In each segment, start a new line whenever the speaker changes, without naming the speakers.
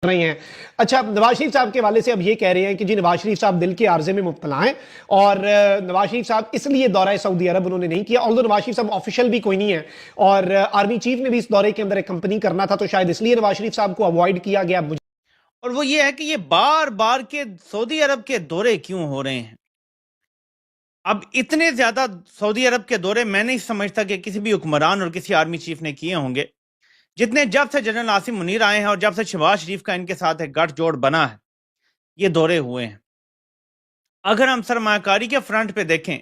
रही हैं। अच्छा, नवाज शरीफ साहब के वाले से अब ये कह रहे हैं कि जी नवाज शरीफ साहब दिल के आर्जे में मुब्तला हैं और नवाज शरीफ साहब इसलिए दौरा सऊदी अरब उन्होंने नहीं किया। ऑल्दो नवाज शरीफ साहब ऑफिशियल भी कोई नहीं है और आर्मी चीफ ने भी इस दौरे के अंदर कंपनी करना था, तो शायद इसलिए नवाज शरीफ साहब को अवॉइड किया गया।
और वो ये है कि ये बार बार के सऊदी अरब के दौरे क्यों हो रहे हैं। अब इतने ज्यादा सऊदी अरब के दौरे मैं नहीं समझता कि किसी भी हुक्मरान और किसी आर्मी चीफ ने किए होंगे, जितने जब से जनरल आसिम मुनीर आए हैं और जब से शहबाज शरीफ का इनके साथ एक गठजोड़ बना है, ये दौरे हुए हैं। अगर हम सरमायाकारी के फ्रंट पे देखें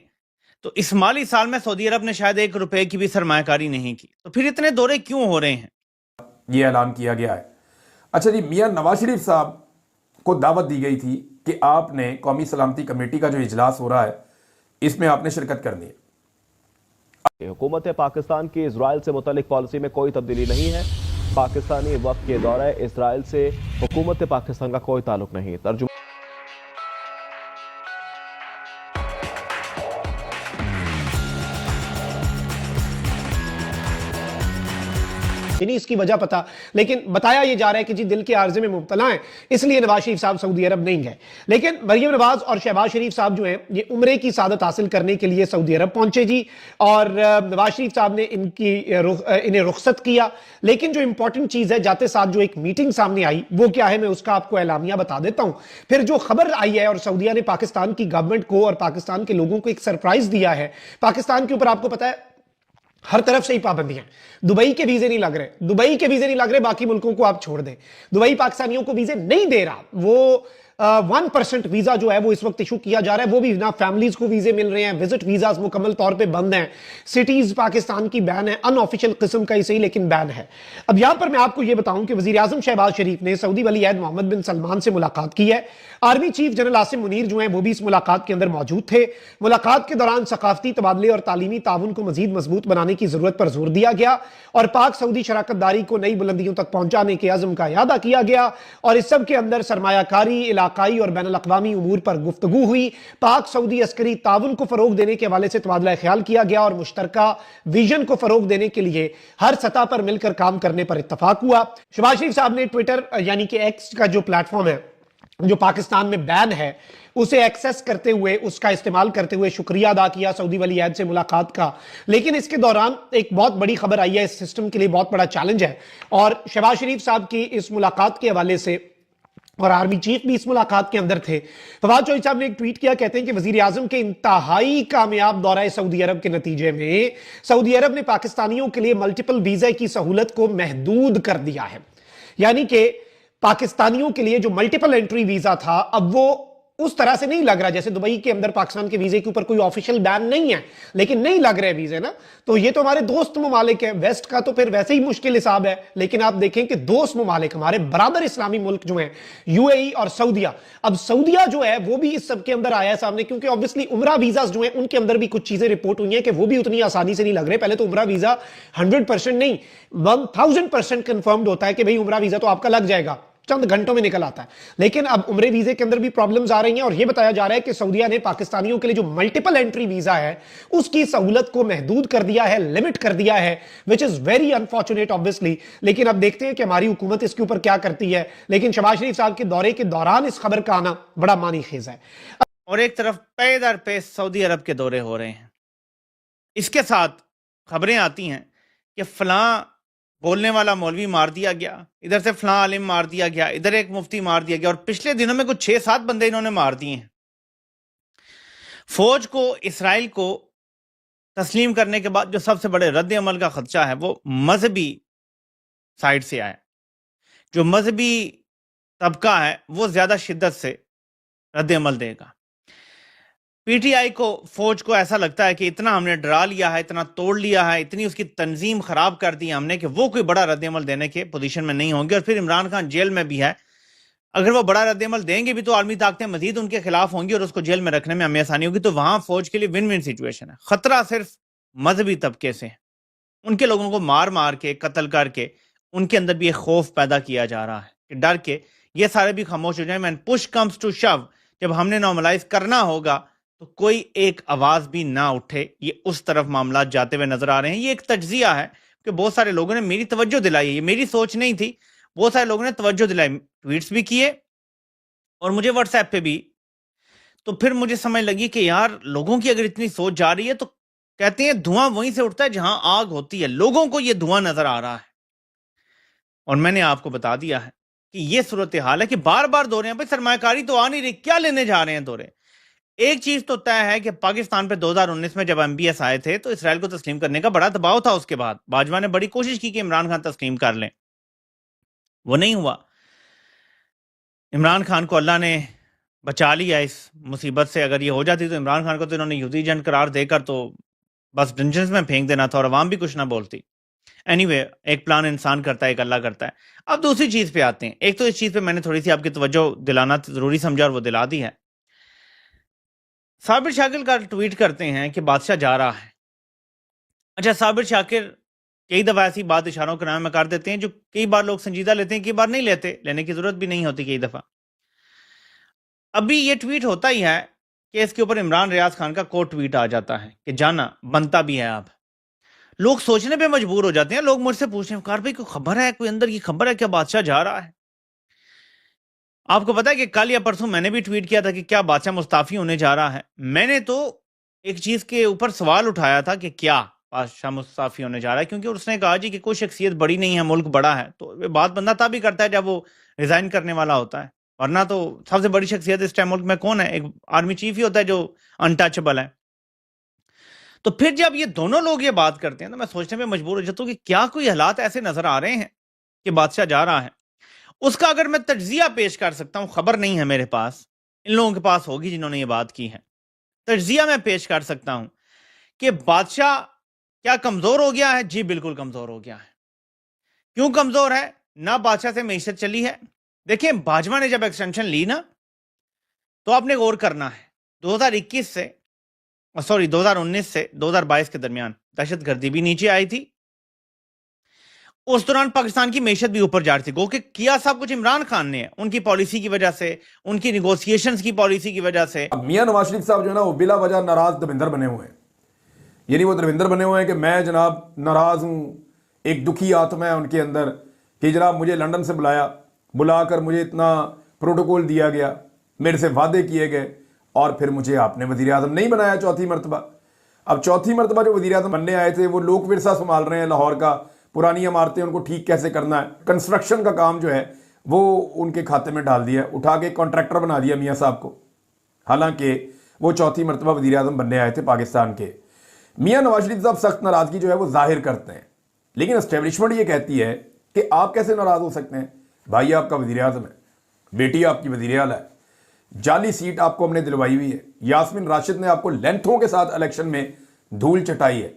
तो इस माली साल में सऊदी अरब ने शायद ₹1 की भी सरमायाकारी नहीं की, तो फिर इतने दौरे क्यों हो रहे हैं?
ये ऐलान किया गया है। अच्छा जी, मियां नवाज शरीफ साहब को दावत दी गई थी कि आपने कौमी सलामती कमेटी का जो इजलास हो रहा है इसमें आपने शिरकत करनी है।
हुकूमत पाकिस्तान की इजराइल से मुतल्लिक पॉलिसी में कोई तब्दीली नहीं है। पाकिस्तानी वक्त के दौरे इजराइल से हुकूमत पाकिस्तान का कोई ताल्लुक नहीं। तर्जुमा
नहीं इसकी वजह पता, लेकिन बताया यह जा रहा है कि जी दिल के आर्जे में मुब्तला हैं, इसलिए नवाज शरीफ साहब सऊदी अरब नहीं गए। लेकिन मरियम नवाज और शहबाज शरीफ साहब जो हैं ये उम्रे की सादत हासिल करने के लिए सऊदी अरब पहुंचे जी, और नवाज शरीफ साहब ने इन्हें रुखसत किया। लेकिन जो इंपॉर्टेंट चीज है, जाते साथ जो एक मीटिंग सामने आई वो क्या है, मैं उसका आपको एलामिया बता देता हूं। फिर जो खबर आई है, और सऊदीया ने पाकिस्तान की गवर्नमेंट को और पाकिस्तान के लोगों को एक सरप्राइज दिया है। पाकिस्तान के ऊपर आपको पता है हर तरफ से ही पाबंदियां। दुबई के वीजे नहीं लग रहे, दुबई के वीजे नहीं लग रहे, बाकी मुल्कों को आप छोड़ दें। दुबई पाकिस्तानियों को वीजे नहीं दे रहा। वो 1% वीजा जो है वो इस वक्त इशू किया जा रहा है, वो भी ना फैमिलीज को वीजे मिल रहे हैं। विजिट वीजास मुकम्मल तौर पे बंद हैं। सिटीज पाकिस्तान की बैन है, अनऑफिशियल किस्म का ही सही लेकिन बैन है। अब यहां पर मैं आपको यह बताऊं कि वजीर आजम शहबाज शरीफ ने सऊदी वली अहद मोहम्मद बिन सलमान से मुलाकात की है। Army chief general Asim Munir जो है वो भी इस मुलाकात के अंदर मौजूद थे। मुलाकात के दौरान सकाफती तबादले और तालीमी ताउन को मजीद मजबूत बनाने की जरूरत पर जोर दिया गया और पाक सऊदी शराकतदारी को नई बुलंदियों तक पहुंचाने के अज़म का यादा किया गया। और इस सब के अंदर सरमायाकारी, इलाकाई और बैन अल-अक़वामी उमूर पर गुफ्तगू हुई। पाक सऊदी अस्करी ताउन को फरोग देने के हवाले से तबादला ख्याल किया गया और मुश्तरका विजन को फरोग देने के लिए हर सतह पर मिलकर काम करने पर इत्तफाक हुआ। शहबाज शरीफ साहब ने ट्विटर यानी कि एक्स का जो प्लेटफॉर्म है जो पाकिस्तान में बैन है उसे एक्सेस करते हुए, उसका इस्तेमाल करते हुए शुक्रिया अदा किया सऊदी वली अहद से मुलाकात का। लेकिन इसके दौरान एक बहुत बड़ी खबर आई है, इस सिस्टम के लिए बहुत बड़ा चैलेंज है। और शहबाज शरीफ साहब की इस मुलाकात के हवाले से, और आर्मी चीफ भी इस मुलाकात के अंदर थे, फवाद चौधरी साहब ने एक ट्वीट किया, कहते हैं कि वजीर आजम के इंतहाई कामयाब दौरा सऊदी अरब के नतीजे में सऊदी अरब ने पाकिस्तानियों के लिए मल्टीपल वीजा की सहूलत को महदूद कर दिया है। यानी कि पाकिस्तानियों के लिए जो मल्टीपल एंट्री वीजा था अब वो उस तरह से नहीं लग रहा, जैसे दुबई के अंदर पाकिस्तान के वीजे के ऊपर कोई ऑफिशियल बैन नहीं है लेकिन नहीं लग रहे वीजे ना। तो ये तो हमारे दोस्त ममालिक है, वेस्ट का तो फिर वैसे ही मुश्किल हिसाब है। लेकिन आप देखें कि दोस्त ममालिक हमारे बराबर इस्लामी मुल्क जो हैं, यूएई और सऊदिया, अब सऊदिया जो है वो भी इस सब के अंदर आया है सामने, क्योंकि ऑब्वियसली उमरा वीजा जो है उनके अंदर भी कुछ चीजें रिपोर्ट हुई हैं कि वो भी उतनी आसानी से नहीं लग रहे। पहले तो उमरा वीजा 100% नहीं 1000% कंफर्म्ड होता है कि भाई उमरा वीजा तो आपका लग जाएगा, चंद घंटों में निकल आता है। लेकिन अब उम्रे वीजे के अंदर भी प्रॉब्लम्स आ रही हैं और यह बताया जा रहा है कि सऊदीया ने पाकिस्तानियों के लिए जो मल्टीपल एंट्री वीजा है उसकी सहूलत को महदूद कर दिया है, लिमिट कर दिया है, which is very unfortunate obviously. लेकिन अब देखते हैं कि हमारी हुकूमत इसके ऊपर क्या करती है। लेकिन शहबाज शरीफ साहब के दौरे के दौरान इस खबर का आना बड़ा मानी खेज है।
और एक तरफ पे दर पे सऊदी अरब के दौरे हो रहे हैं, इसके साथ खबरें आती हैं कि फलां बोलने वाला मौलवी मार दिया गया, इधर से फलां आलिम मार दिया गया, इधर एक मुफ्ती मार दिया गया, और पिछले दिनों में कुछ 6-7 बंदे इन्होंने मार दिए हैं। फौज को इसराइल को तस्लीम करने के बाद जो सबसे बड़े रद्द अमल का खदशा है वो मजहबी साइड से आया। जो मजहबी तबका है वो ज्यादा शिद्दत से रद्द अमल देगा। पीटीआई को, फौज को ऐसा लगता है कि इतना हमने डरा लिया है, इतना तोड़ लिया है, इतनी उसकी तंजीम खराब कर दी हमने कि वो कोई बड़ा रद्दमल देने के पोजीशन में नहीं होंगे। और फिर इमरान खान जेल में भी है, अगर वो बड़ा रद्दमल देंगे भी तो आर्मी ताकतें मजीद उनके खिलाफ होंगी और उसको जेल में रखने में हमें आसानी होगी। तो वहां फौज के लिए विन विन सिचुएशन है। खतरा सिर्फ मजहबी तबके से है, उनके लोगों को मार मार के कत्ल करके उनके अंदर भी एक खौफ पैदा किया जा रहा है कि डर के ये सारे भी खामोश हो जाए। मैन पुश कम्स टू शव, जब हमने नॉर्मलाइज करना होगा तो कोई एक आवाज भी ना उठे। ये उस तरफ मामला जाते हुए नजर आ रहे हैं। ये एक तज्जिया है कि बहुत सारे लोगों ने मेरी तवज्जो दिलाई है, ये मेरी सोच नहीं थी। بہت سارے لوگوں نے توجہ دلائی، ٹویٹس بھی کیے اور مجھے واٹس ایپ پہ بھی. تو پھر مجھے سمجھ لگی کہ یار لوگوں کی اگر اتنی سوچ جا رہی ہے تو کہتے ہیں دھواں وہیں سے اٹھتا ہے جہاں آگ ہوتی ہے. لوگوں کو یہ دھواں نظر آ رہا ہے اور میں نے آپ کو بتا دیا ہے کہ یہ صورتحال ہے کہ بار بار دورے ہیں. بھائی سرمایہ کاری تو آ نہیں رہی، کیا لینے جا رہے ہیں دورے؟ ایک چیز تو طے ہے کہ پاکستان پہ 2019 میں جب MBS آئے تھے تو اسرائیل کو تسلیم کرنے کا بڑا دباؤ تھا. اس کے بعد باجوہ نے بڑی کوشش کی کہ عمران خان تسلیم کر لیں، وہ نہیں ہوا. عمران خان کو اللہ نے بچا لیا اس مصیبت سے. اگر یہ ہو جاتی تو عمران خان کو تو انہوں نے یہودی ایجنٹ قرار دے کر تو بس ڈنجنز میں پھینک دینا تھا اور عوام بھی کچھ نہ بولتی. اینی ایک پلان انسان کرتا ہے، ایک اللہ کرتا ہے. اب دوسری چیز پہ آتے ہیں. ایک تو اس چیز پہ میں نے تھوڑی سی آپ کی توجہ دلانا ضروری سمجھا اور وہ دلا دی ہے. صابر شاکر کا ٹویٹ کرتے ہیں کہ بادشاہ جا رہا ہے. اچھا، صابر شاکر کئی دفعہ ایسی بات اشاروں کے نام میں کر دیتے ہیں جو کئی بار لوگ سنجیدہ لیتے ہیں، کئی بار نہیں لیتے، لینے کی ضرورت بھی نہیں ہوتی کئی دفعہ. ابھی یہ ٹویٹ ہوتا ہی ہے کہ اس کے اوپر عمران ریاض خان کا کوٹ ٹویٹ آ جاتا ہے کہ جانا بنتا بھی ہے. اب لوگ سوچنے پہ مجبور ہو جاتے ہیں. لوگ مجھ سے پوچھتے ہیں کار بھائی کوئی خبر ہے، کوئی اندر کی خبر ہے کیا بادشاہ جا رہا ہے؟ آپ کو پتا ہے کہ کل یا پرسوں میں نے بھی ٹویٹ کیا تھا کہ کیا بادشاہ مستعفی ہونے جا رہا ہے. میں نے تو ایک چیز کے اوپر سوال اٹھایا تھا کہ کیا بادشاہ مستعفی ہونے جا رہا ہے، کیونکہ اس نے کہا جی کہ کوئی شخصیت بڑی نہیں ہے، ملک بڑا ہے. تو یہ بات بندہ تب ہی کرتا ہے جب وہ ریزائن کرنے والا ہوتا ہے، ورنہ تو سب سے بڑی شخصیت اس ٹائم ملک میں کون ہے؟ ایک آرمی چیف ہی ہوتا ہے جو انٹچبل ہے. تو پھر جب یہ دونوں لوگ یہ بات کرتے ہیں تو میں سوچنے پہ مجبور ہو جاتا ہوں کہ کیا کوئی حالات ایسے نظر آ رہے ہیں کہ بادشاہ جا رہا ہے. اس کا اگر میں تجزیہ پیش کر سکتا ہوں، خبر نہیں ہے میرے پاس، ان لوگوں کے پاس ہوگی جنہوں نے یہ بات کی ہے. تجزیہ میں پیش کر سکتا ہوں کہ بادشاہ کیا کمزور ہو گیا ہے؟ جی بالکل کمزور ہو گیا ہے. کیوں کمزور ہے؟ نہ بادشاہ سے معیشت چلی ہے. دیکھیں باجوہ نے جب ایکسٹینشن لی نا تو آپ نے غور کرنا ہے 2019 سے 2022 کے درمیان دہشت گردی بھی نیچے آئی تھی. اس دوران پاکستان کی معیشت بھی اوپر جا رہی تھی. گو کہ کیا سب کچھ عمران خان نے ہے، ان کی پالیسی کی وجہ سے، ان کی نیگوسیشنز کی پالیسی کی وجہ سے.
اب میاں نواز شریف صاحب جو ہے نا وہ بلا وجہ ناراض دروندر بنے ہوئے ہیں. یعنی وہ دروندر بنے ہوئے ہیں کہ میں جناب ناراض ہوں، ایک دکھی آتما ہے ان کے اندر کہ جناب مجھے لنڈن سے بلا کر مجھے اتنا پروٹوکول دیا گیا، میرے سے وعدے کیے گئے اور پھر مجھے آپ نے وزیر اعظم نہیں بنایا چوتھی مرتبہ. اب چوتھی مرتبہ جو وزیر اعظم بننے آئے تھے وہ لوک ورثہ سنبھال رہے ہیں لاہور کا، پرانی عمارتیں ان کو ٹھیک کیسے کرنا ہے، کنسٹرکشن کا کام جو ہے وہ ان کے کھاتے میں ڈال دیا، اٹھا کے کانٹریکٹر بنا دیا میاں صاحب کو، حالانکہ وہ چوتھی مرتبہ وزیر اعظم بننے آئے تھے پاکستان کے. میاں نواز شریف صاحب سخت ناراضگی جو ہے وہ ظاہر کرتے ہیں، لیکن اسٹیبلشمنٹ یہ کہتی ہے کہ آپ کیسے ناراض ہو سکتے ہیں؟ بھائی آپ کا وزیر اعظم ہے، بیٹی آپ کی وزیر اعلیٰ ہے، جعلی سیٹ آپ کو ہم نے دلوائی ہوئی ہے. یاسمین راشد نے آپ کو لینتھوں کے ساتھ الیکشن میں دھول چٹائی ہے،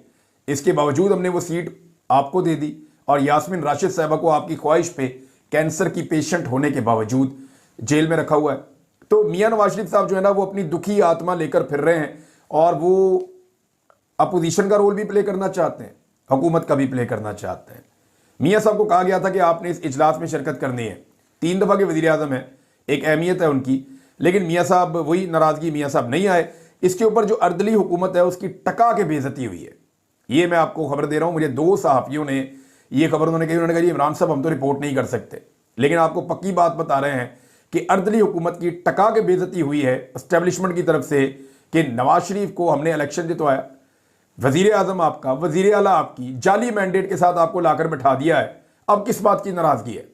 اس کے باوجود ہم نے وہ سیٹ آپ کو دے دی اور یاسمین راشد صاحبہ کو آپ کی خواہش پہ کینسر کی پیشنٹ ہونے کے باوجود جیل میں رکھا ہوا ہے. تو میاں نواز شریف صاحب جو ہے نا وہ اپنی دکھی آتما لے کر پھر رہے ہیں اور وہ اپوزیشن کا رول بھی پلے کرنا چاہتے ہیں، حکومت کا بھی پلے کرنا چاہتے ہیں. میاں صاحب کو کہا گیا تھا کہ آپ نے اس اجلاس میں شرکت کرنی ہے، 3 دفعہ کے وزیر اعظم ہیں، ایک اہمیت ہے ان کی، لیکن میاں صاحب وہی ناراضگی، میاں صاحب نہیں آئے. اس کے اوپر جو اردلی حکومت ہے اس کی ٹکا کے بے عزتی ہوئی ہے. یہ میں آپ کو خبر دے رہا ہوں، مجھے 2 صحافیوں نے یہ خبر انہوں نے کہا جی عمران صاحب ہم تو رپورٹ نہیں کر سکتے، لیکن آپ کو پکی بات بتا رہے ہیں کہ اردلی حکومت کی ٹکا کے بے عزتی ہوئی ہے اسٹیبلشمنٹ کی طرف سے کہ نواز شریف کو ہم نے الیکشن جتوایا، وزیر اعظم آپ کا، وزیر اعلیٰ آپ کی جعلی مینڈیٹ کے ساتھ آپ کو لا کر بٹھا دیا ہے. اب کس بات کی ناراضگی ہے؟